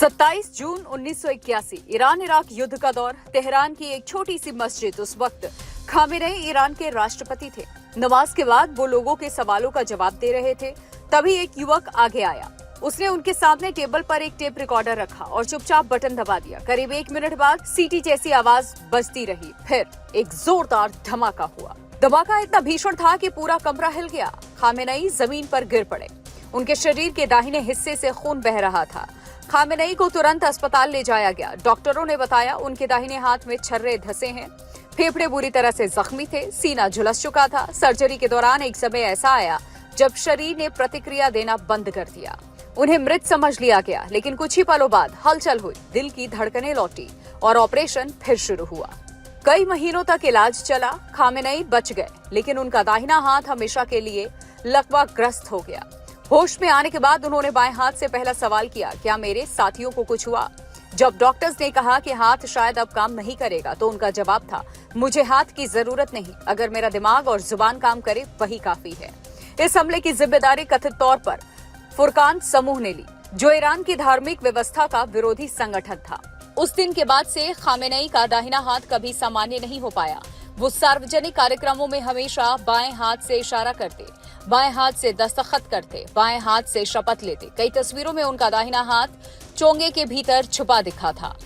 27 जून 1981 Iran Iraq युद्ध का दौर। तेहरान की एक छोटी सी मस्जिद। उस वक्त खामेनेई ईरान के राष्ट्रपति थे। नमाज के बाद वो लोगों के सवालों का जवाब दे रहे थे। तभी एक युवक आगे आया। उसने उनके सामने टेबल पर एक टेप रिकॉर्डर रखा और चुपचाप बटन दबा दिया। करीब 1 मिनट बाद सीटी जैसी आवाज बजती रही। फिर एक जोरदार धमाका हुआ। धमाका इतना भीषण था कि पूरा कमरा हिल गया। खामेनेई जमीन पर गिर पड़े। उनके शरीर के दाहिने हिस्से से खून बह रहा था। खामेनेई को तुरंत अस्पताल ले जाया गया। डॉक्टरों ने बताया उनके दाहिने हाथ में छर्रे धंसे हैं। फेफड़े बुरी तरह से जख्मी थे। सीना झुलस चुका था। सर्जरी के दौरान एक समय ऐसा आया जब शरीर ने प्रतिक्रिया देना बंद कर दिया। उन्हें मृत समझ लिया गया, लेकिन कुछ ही पलों बाद हलचल हुई। दिल की धड़कनें लौटी और ऑपरेशन फिर शुरू हुआ। कई महीनों तक इलाज चला। खामेनेई बच गए, लेकिन उनका दाहिना हाथ हमेशा के लिए लकवाग्रस्त हो गया। होश में आने के बाद उन्होंने बाएं हाथ से पहला सवाल किया, क्या मेरे साथियों को कुछ हुआ? जब डॉक्टर्स ने कहा कि हाथ शायद अब काम नहीं करेगा, तो उनका जवाब था, मुझे हाथ की जरूरत नहीं। अगर मेरा दिमाग और जुबान काम करे वही काफी है। इस हमले की जिम्मेदारी कथित तौर पर फुरकान समूह ने ली, जो ईरान की धार्मिक व्यवस्था का विरोधी संगठन था। उस दिन के बाद से खामेनेई का दाहिना हाथ कभी सामान्य नहीं हो पाया। वो सार्वजनिक कार्यक्रमों में हमेशा बाएं हाथ से इशारा करते, बाएं हाथ से दस्तखत करते, बाएं हाथ से शपथ लेते। कई तस्वीरों में उनका दाहिना हाथ चोंगे के भीतर छुपा दिखा था,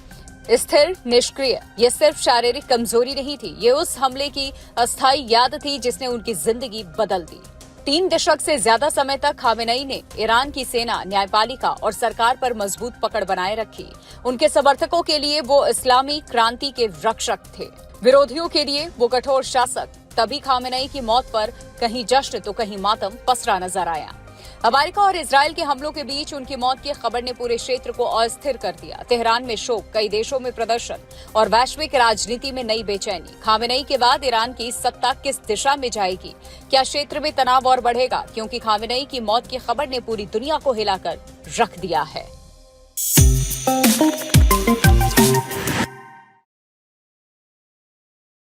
स्थिर, निष्क्रिय। ये सिर्फ शारीरिक कमजोरी नहीं थी, ये उस हमले की अस्थायी याद थी जिसने उनकी जिंदगी बदल दी। 3 दशक से ज्यादा समय तक खामेनेई ने ईरान की सेना, न्यायपालिका और सरकार पर मजबूत पकड़ बनाए रखी। उनके समर्थकों के लिए वो इस्लामी क्रांति के रक्षक थे, विरोधियों के लिए वो कठोर शासक। तभी खामेनेई की मौत पर कहीं जश्न तो कहीं मातम पसरा नजर आया। अमेरिका और इजराइल के हमलों के बीच उनकी मौत की खबर ने पूरे क्षेत्र को अस्थिर कर दिया। तेहरान में शोक, कई देशों में प्रदर्शन और वैश्विक राजनीति में नई बेचैनी। खामेनेई के बाद ईरान की सत्ता किस दिशा में जाएगी? क्या क्षेत्र में तनाव और बढ़ेगा? क्योंकि खामेनेई की मौत की खबर ने पूरी दुनिया को हिलाकर रख दिया है।